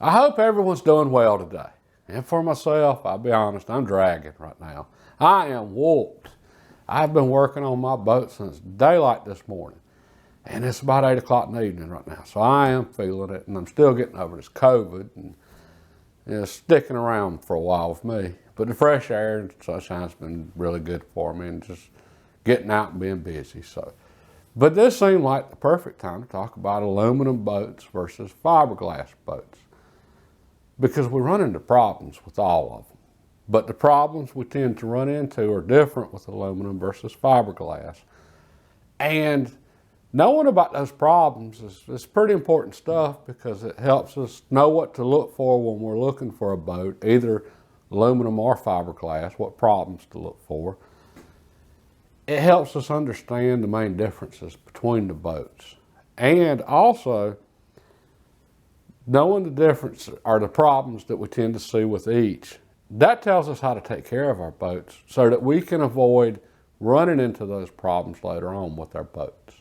I hope everyone's doing well today. And for myself, I'll be honest, I'm dragging right now. I am whooped. I've been working on my boat since daylight this morning. And it's about 8 o'clock in the evening right now. So I am feeling it, and I'm still getting over this COVID. And it's sticking around for a while with me. But the fresh air and sunshine's been really good for me, and just getting out and being busy. But this seemed like the perfect time to talk about aluminum boats versus fiberglass boats, because we run into problems with all of them. But the problems we tend to run into are different with aluminum versus fiberglass. And knowing about those problems is pretty important stuff, because it helps us know what to look for when we're looking for a boat, either aluminum or fiberglass, what problems to look for. It helps us understand the main differences between the boats. And also, knowing the difference or the problems that we tend to see with each, that tells us how to take care of our boats so that we can avoid running into those problems later on with our boats.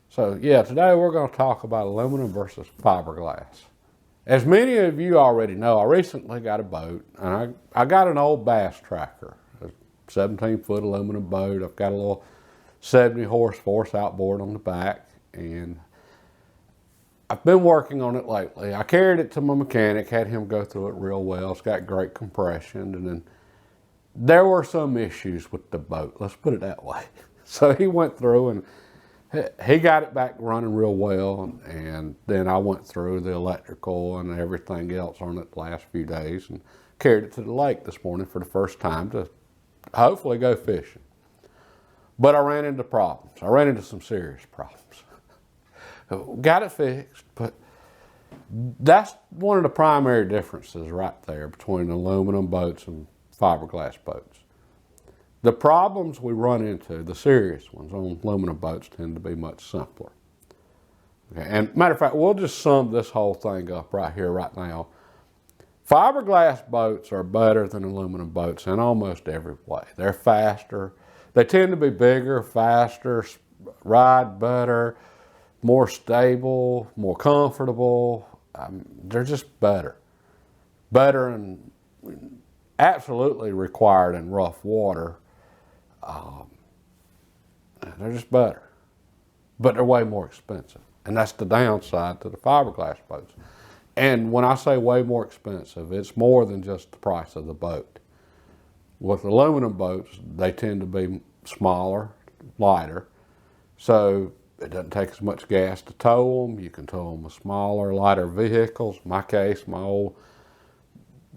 So yeah, today we're going to talk about aluminum versus fiberglass. As many of you already know, I recently got a boat, and I got an old bass tracker, a 17-foot aluminum boat. I've got a little 70 horse force outboard on the back, and I've been working on it lately. I carried it to my mechanic, had him go through it real well. It's got great compression, and then there were some issues with the boat, let's put it that way. So he went through and he got it back running real well, and then I went through the electrical and everything else on it the last few days and carried it to the lake this morning for the first time to hopefully go fishing. But I ran into problems. I ran into some serious problems. Got it fixed, but that's one of the primary differences right there between aluminum boats and fiberglass boats. The problems we run into, the serious ones on aluminum boats, tend to be much simpler. Okay, and matter of fact, we'll just sum this whole thing up right here, right now. Fiberglass boats are better than aluminum boats in almost every way. They're faster. They tend to be bigger, faster, ride better, more stable, more comfortable. They're just better. Better and absolutely required in rough water. They're just better. But they're way more expensive. And that's the downside to the fiberglass boats. And when I say way more expensive, it's more than just the price of the boat. With aluminum boats, they tend to be smaller, lighter. So it doesn't take as much gas to tow them. You can tow them with smaller, lighter vehicles. In my case, my old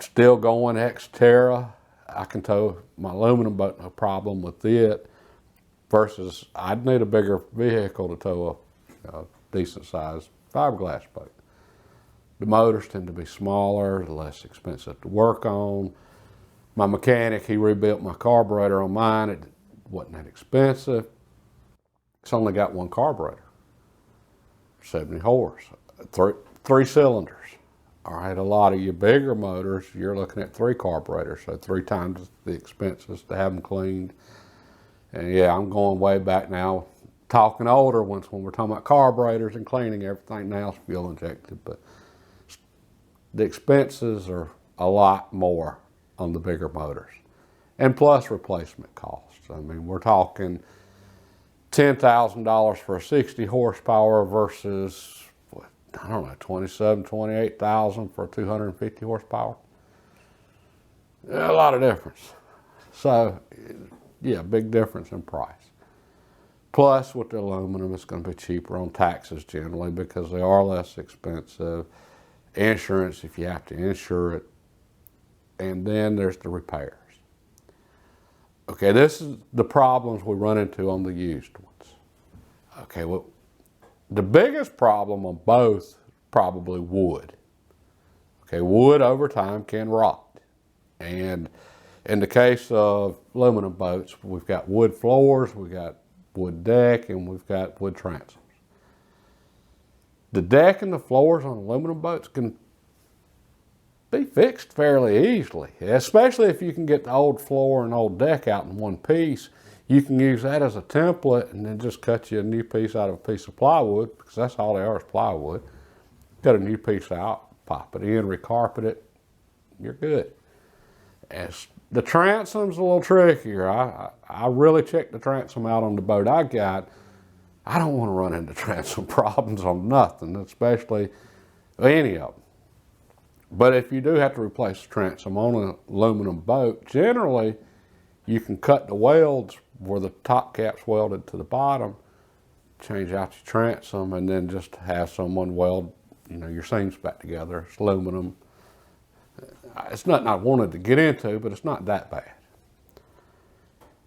still going Xterra, I can tow my aluminum boat no problem with it, versus I'd need a bigger vehicle to tow a decent sized fiberglass boat. The motors tend to be smaller, less expensive to work on. My mechanic, he rebuilt my carburetor on mine. It wasn't that expensive. It's only got one carburetor, 70 horse, three cylinders. All right, a lot of your bigger motors, you're looking at 3 carburetors, so 3 times the expenses to have them cleaned. And yeah, I'm going way back now, talking older ones when we're talking about carburetors and cleaning. Everything now is fuel injected, but the expenses are a lot more on the bigger motors. And plus replacement costs. I mean, we're talking $10,000 for a 60 horsepower versus, I don't know, $27,000, $28,000 for 250 horsepower. A lot of difference. So, yeah, big difference in price. Plus, with the aluminum, it's going to be cheaper on taxes generally because they are less expensive. Insurance, if you have to insure it. And then there's the repairs. Okay, this is the problems we run into on the used ones. Okay, well, the biggest problem on both, probably wood. Okay, wood over time can rot. And in the case of aluminum boats, we've got wood floors, we've got wood deck, and we've got wood transoms. The deck and the floors on aluminum boats can be fixed fairly easily, especially if you can get the old floor and old deck out in one piece. You can use that as a template and then just cut you a new piece out of a piece of plywood, because that's all they are, is plywood. Cut a new piece out, pop it in, recarpet it, you're good. As the transom's a little trickier. I really checked the transom out on the boat I got. I don't want to run into transom problems on nothing, especially any of them. But if you do have to replace the transom on an aluminum boat, generally you can cut the welds where the top cap's welded to the bottom, change out your transom, and then just have someone weld, your seams back together. It's aluminum. It's nothing I wanted to get into, but it's not that bad.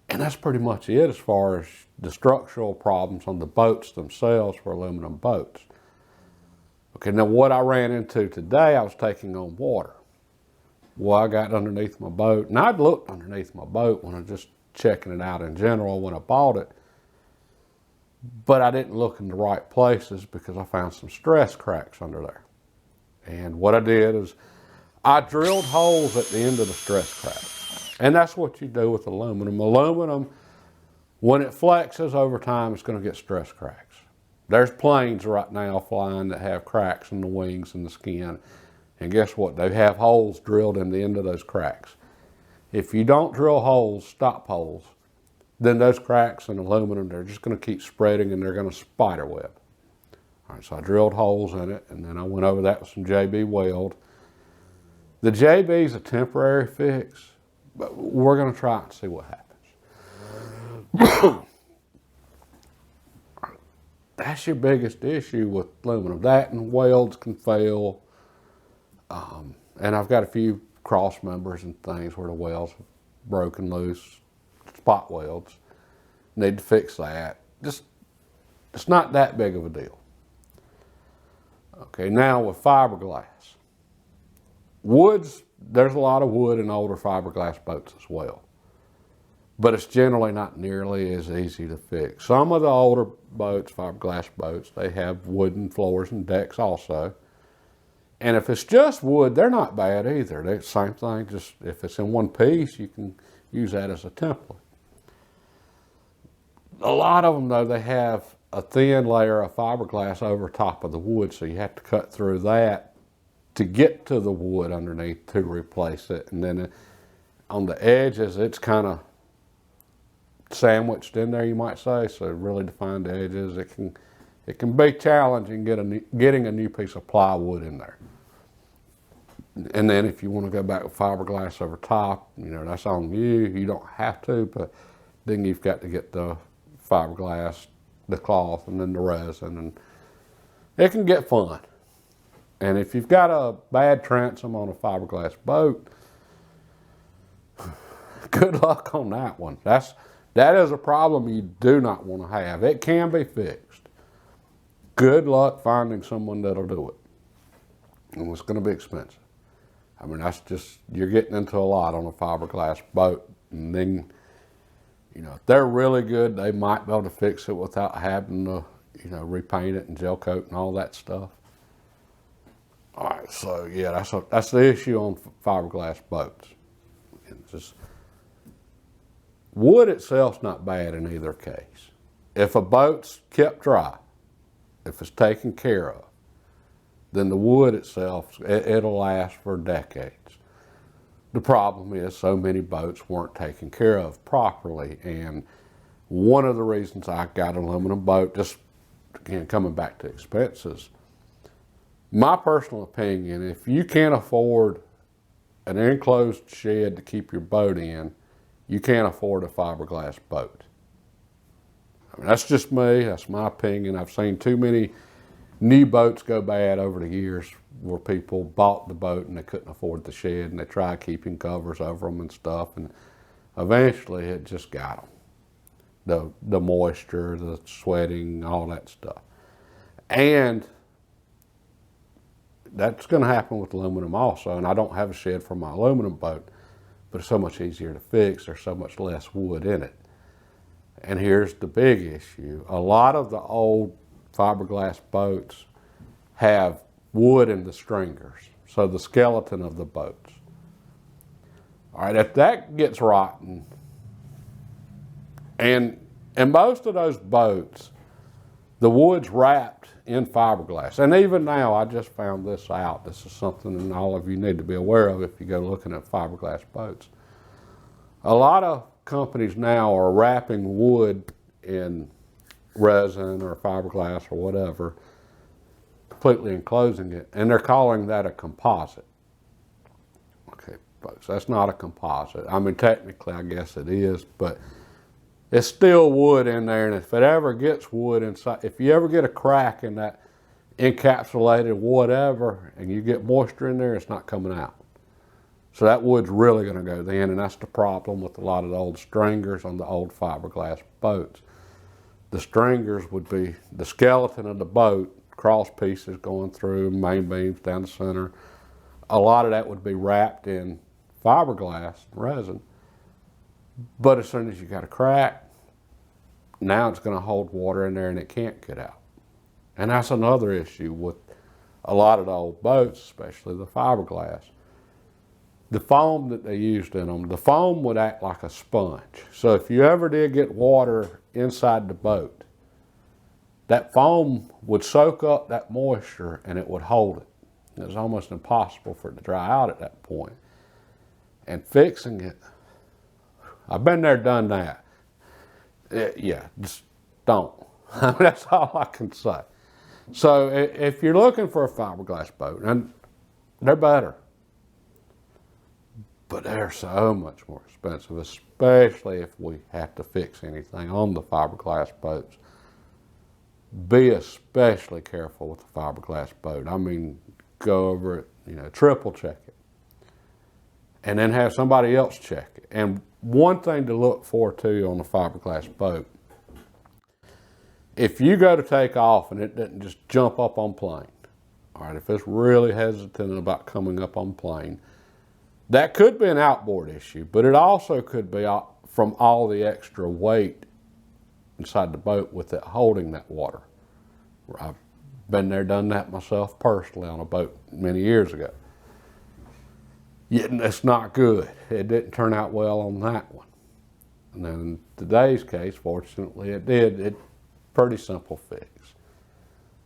And that's pretty much it as far as the structural problems on the boats themselves for aluminum boats. Okay, now what I ran into today, I was taking on water. Well, I got underneath my boat, and I'd looked underneath my boat when I was just checking it out in general when I bought it. But I didn't look in the right places because I found some stress cracks under there. And what I did is I drilled holes at the end of the stress crack. And that's what you do with aluminum. Aluminum, when it flexes over time, it's going to get stress cracks. There's planes right now flying that have cracks in the wings and the skin. And guess what? They have holes drilled in the end of those cracks. If you don't drill holes, stop holes, then those cracks in aluminum, they're just going to keep spreading and they're going to spider web. All right, so I drilled holes in it, and then I went over that with some JB weld. The JB is a temporary fix, but we're going to try and see what happens. That's your biggest issue with aluminum. That and welds can fail. And I've got a few cross members and things where the welds have broken loose, spot welds. Need to fix that. Just, it's not that big of a deal. Okay, now with fiberglass. Woods, there's a lot of wood in older fiberglass boats as well. But it's generally not nearly as easy to fix. Some of the older boats, fiberglass boats, they have wooden floors and decks also. And if it's just wood, they're not bad either. They're the same thing, just if it's in one piece, you can use that as a template. A lot of them, though, they have a thin layer of fiberglass over top of the wood, so you have to cut through that to get to the wood underneath to replace it. And then on the edges, it's kind of sandwiched in there, you might say, so really define the edges. It can be challenging getting a new piece of plywood in there. And then if you want to go back with fiberglass over top, that's on you. You don't have to, but then you've got to get the fiberglass, the cloth, and then the resin, and it can get fun. And if you've got a bad transom on a fiberglass boat, good luck on that one. That is a problem you do not want to have. It can be fixed. Good luck finding someone that'll do it. And it's going to be expensive. I mean, that's just, you're getting into a lot on a fiberglass boat. And then, if they're really good, they might be able to fix it without having to, repaint it and gel coat and all that stuff. All right, so yeah, that's the issue on fiberglass boats. It's just, wood itself's not bad in either case. If a boat's kept dry, if it's taken care of, then the wood itself, it'll last for decades. The problem is so many boats weren't taken care of properly, and one of the reasons I got an aluminum boat, just again coming back to expenses, my personal opinion, if you can't afford an enclosed shed to keep your boat in, you can't afford a fiberglass boat. I mean, that's just me, that's my opinion. I've seen too many new boats go bad over the years where people bought the boat and they couldn't afford the shed, and they tried keeping covers over them and stuff, and eventually it just got them. The moisture, the sweating, all that stuff. And that's going to happen with aluminum also. And I don't have a shed for my aluminum boat, but it's so much easier to fix. There's so much less wood in it. And here's the big issue. A lot of the old fiberglass boats have wood in the stringers, so the skeleton of the boats. All right, if that gets rotten, and in most of those boats, the wood's wrapped in fiberglass. And even now, I just found this out. This is something all of you need to be aware of if you go looking at fiberglass boats. A lot of companies now are wrapping wood in resin or fiberglass or whatever, completely enclosing it, and they're calling that a composite. Okay, folks, that's not a composite. I mean, technically, I guess it is, but it's still wood in there, and if it ever gets wood inside, if you ever get a crack in that encapsulated whatever, and you get moisture in there, it's not coming out. So that wood's really going to go then, and that's the problem with a lot of the old stringers on the old fiberglass boats. The stringers would be the skeleton of the boat, cross pieces going through, main beams down the center. A lot of that would be wrapped in fiberglass resin. But as soon as you got a crack, now it's going to hold water in there and it can't get out. And that's another issue with a lot of the old boats, especially the fiberglass. The foam that they used in them, the foam would act like a sponge. So if you ever did get water inside the boat, that foam would soak up that moisture and it would hold it. It was almost impossible for it to dry out at that point. And fixing it, I've been there, done that. Yeah, just don't. That's all I can say. So if you're looking for a fiberglass boat, and they're better, but they're so much more expensive, especially if we have to fix anything on the fiberglass boats. Be especially careful with the fiberglass boat. I mean, go over it, triple check it. And then have somebody else check it. And one thing to look for too on the fiberglass boat, if you go to take off and it doesn't just jump up on plane, all right, if it's really hesitant about coming up on plane, that could be an outboard issue, but it also could be from all the extra weight inside the boat with it holding that water. I've been there, done that myself personally on a boat many years ago. Yet it's not good. It didn't turn out well on that one. And then in today's case, fortunately it did. It's pretty simple fix.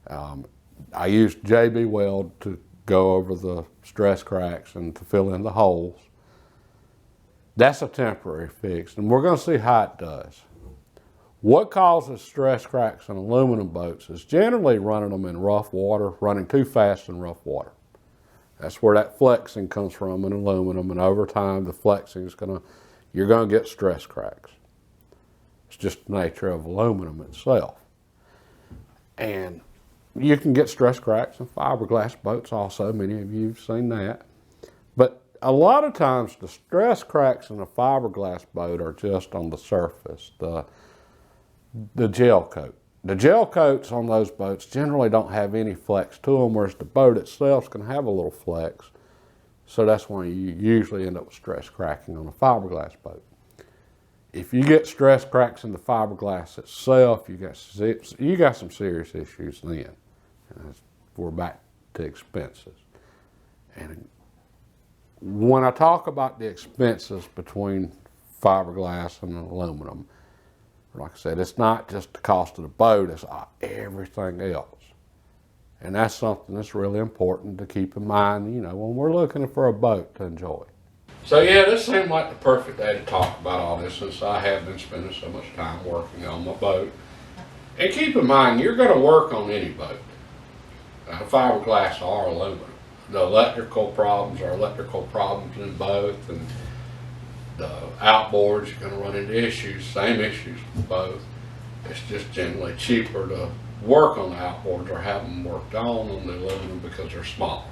I used JB Weld to go over the stress cracks and to fill in the holes. That's a temporary fix, and we're going to see how it does. What causes stress cracks in aluminum boats is generally running them in rough water, running too fast in rough water. That's where that flexing comes from in aluminum, and over time the flexing is you're going to get stress cracks. It's just the nature of aluminum itself. And you can get stress cracks in fiberglass boats also. Many of you have seen that. But a lot of times the stress cracks in a fiberglass boat are just on the surface, the gel coat. The gel coats on those boats generally don't have any flex to them, whereas the boat itself can have a little flex. So that's why you usually end up with stress cracking on a fiberglass boat. If you get stress cracks in the fiberglass itself, you got some serious issues then. And we're back to expenses. And when I talk about the expenses between fiberglass and aluminum, like I said, it's not just the cost of the boat, it's everything else. And that's something that's really important to keep in mind, when we're looking for a boat to enjoy. So yeah, this seemed like the perfect day to talk about all this, since I have been spending so much time working on my boat. And keep in mind, you're going to work on any boat, fiberglass or aluminum. The electrical problems are electrical problems in both, and the outboards, you're going to run into same issues with both. It's just generally cheaper to work on the outboards or have them worked on the aluminum because they're small.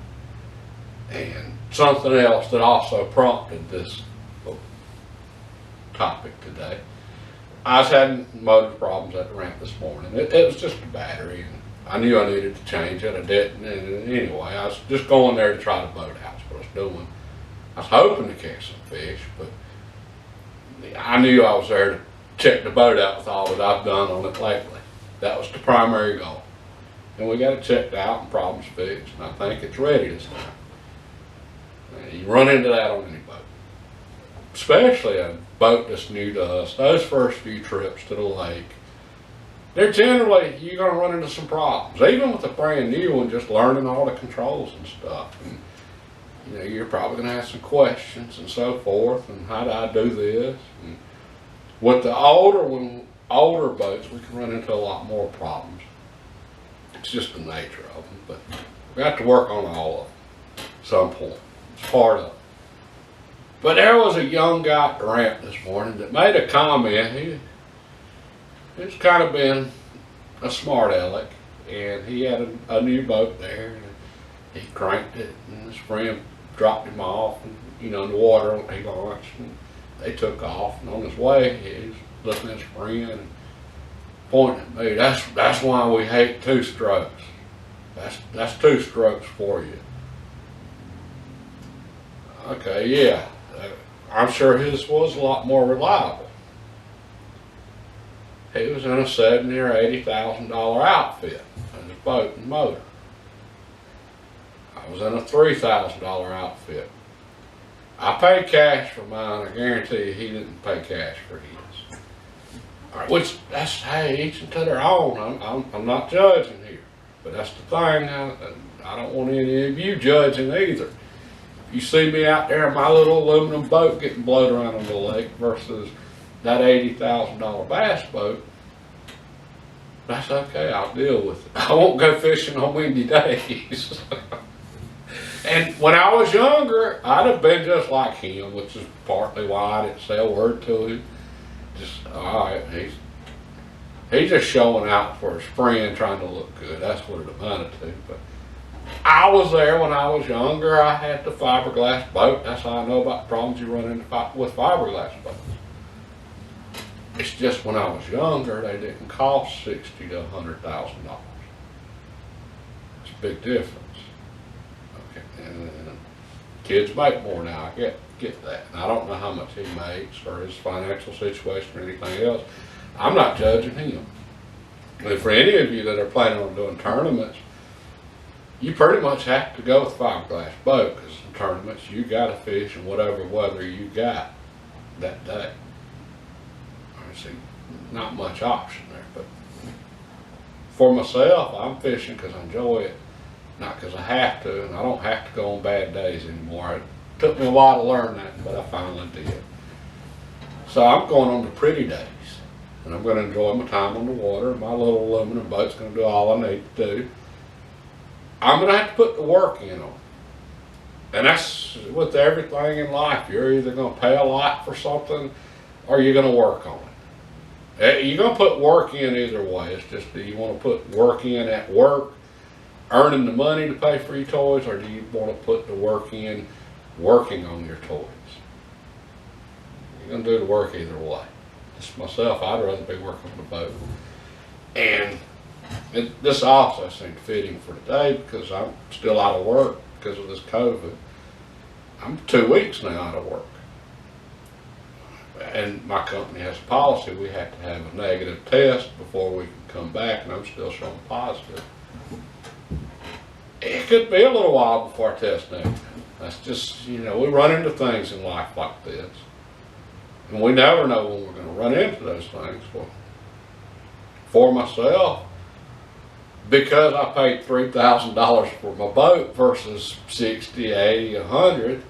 And something else that also prompted this topic today, I was having motor problems at the ramp this morning. It was just a battery, and I knew I needed to change it. I didn't, and anyway, I was just going there to try the boat out. That's what I was doing. I was hoping to catch some fish, but I knew I was there to check the boat out with all that I've done on it lately. That was the primary goal. And we got it checked out and problems fixed, and I think it's ready this time. You run into that on any boat, especially a boat that's new to us. Those first few trips to the lake, they're generally, you're going to run into some problems. Even with a brand new one, just learning all the controls and stuff. And, you know, you're probably going to have some questions and so forth, and how do I do this? And with the older boats, we can run into a lot more problems. It's just the nature of them, but we have to work on all of them at some point. It's part of it. But there was a young guy at the ramp this morning that made a comment. He's kind of been a smart aleck, and he had a new boat there, and he cranked it, and his friend dropped him off, and, you know, in the water, he launched, and they took off, and on his way, he was looking at his friend and pointing at me. That's why we hate two strokes. That's two strokes for you. Okay, yeah. I'm sure his was a lot more reliable. He was in a $70,000 or $80,000 outfit, and his boat and motor. I was in a $3,000 outfit. I paid cash for mine. I guarantee you he didn't pay cash for his. All right, which, that's, hey, each to their own. I'm not judging here, but that's the thing. I don't want any of you judging either. You see me out there in my little aluminum boat getting blown around on the lake versus that $80,000 bass boat, that's okay, I'll deal with it. I won't go fishing on windy days. And when I was younger, I'd have been just like him, which is partly why I didn't say a word to him. Just, all right, he's just showing out for his friend, trying to look good. That's what it amounted to. But I was there when I was younger. I had the fiberglass boat. That's how I know about the problems you run into with fiberglass boats. It's just when I was younger, they didn't cost $60,000 to $100,000. It's a big difference. Okay, and kids make more now. I get that. And I don't know how much he makes or his financial situation or anything else. I'm not judging him. And for any of you that are planning on doing tournaments, you pretty much have to go with fiberglass boat, because in tournaments you got to fish in whatever weather you got that day. I see, not much option there, but for myself, I'm fishing because I enjoy it, not because I have to, and I don't have to go on bad days anymore. It took me a while to learn that, but I finally did. So I'm going on the pretty days, and I'm going to enjoy my time on the water. My little aluminum boat's going to do all I need to do. I'm going to have to put the work in on it. And that's with everything in life. You're either going to pay a lot for something or you're going to work on it. You're going to put work in either way. It's just, do you want to put work in at work, earning the money to pay for your toys, or do you want to put the work in working on your toys? You're going to do the work either way. Just myself, I'd rather be working on the boat. And this also seemed fitting for today because I'm still out of work because of this COVID. I'm 2 weeks now out of work. And my company has a policy, we have to have a negative test before we can come back, and I'm still showing positive. It could be a little while before I test negative. That's just, you know, we run into things in life like this. And we never know when we're going to run into those things. Well, for myself, because I paid $3,000 for my boat versus $60, $80, $100,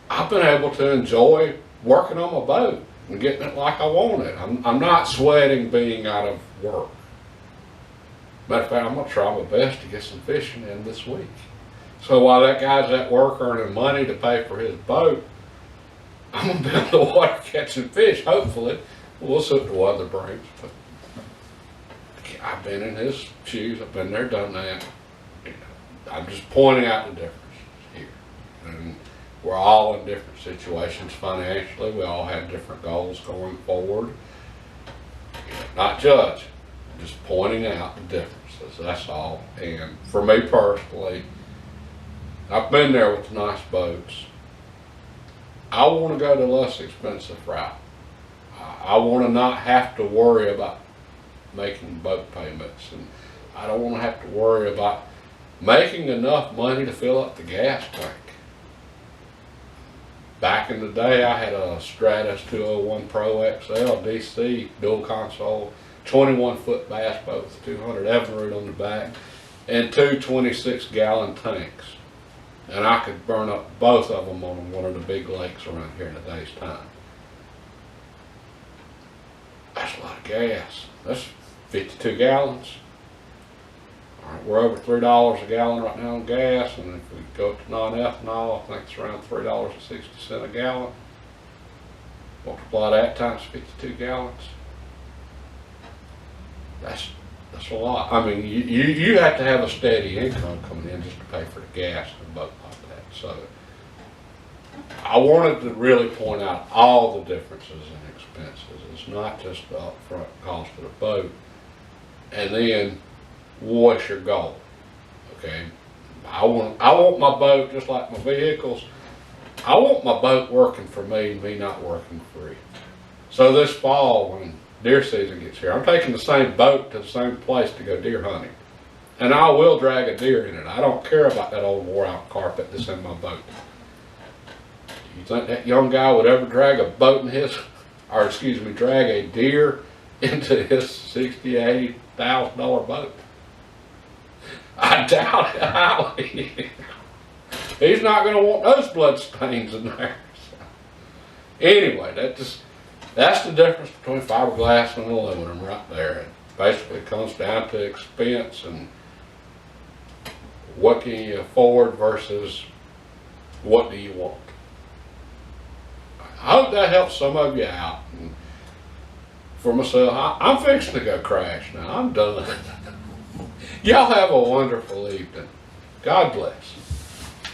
I've been able to enjoy working on my boat and getting it like I want it. I'm not sweating being out of work. Matter of fact, I'm going to try my best to get some fishing in this week. So while that guy's at work earning money to pay for his boat, I'm going to be in the water catching fish, hopefully. We'll see what the weather brings. But I've been in his shoes. I've been there, done that. I'm just pointing out the difference here. And we're all in different situations financially. We all have different goals going forward. Not judging, just pointing out the differences. That's all. And for me personally, I've been there with nice boats. I want to go the less expensive route. I want to not have to worry about making boat payments, and I don't want to have to worry about making enough money to fill up the gas tank. Back in the day, I had a Stratus 201 Pro XL DC dual console 21-foot bass boats, 200 Evinrude on the back, and two 26-gallon tanks. And I could burn up both of them on one of the big lakes around here in a day's time. That's a lot of gas. That's 52 gallons. All right, we're over $3 a gallon right now on gas, and if we go to non-ethanol, I think it's around $3.60 a gallon. Multiply that times 52 gallons. That's a lot. I mean, you have to have a steady income coming in just to pay for the gas in a boat like that. So I wanted to really point out all the differences in expenses. It's not just the upfront cost of the boat. And then, what's your goal? Okay, I want my boat just like my vehicles. I want my boat working for me and me not working for it. So this fall, when deer season gets here, I'm taking the same boat to the same place to go deer hunting. And I will drag a deer in it. I don't care about that old wore out carpet that's in my boat. You think that young guy would ever drag a boat in his, or excuse me, drag a deer into his $60,000, $80,000 boat? I doubt it. He's not going to want those blood stains in there. So, anyway, that's the difference between fiberglass and aluminum right there. It basically comes down to expense and what can you afford versus what do you want. I hope that helps some of you out. And for myself, I'm fixing to go crash now. I'm done. Y'all have a wonderful evening. God bless.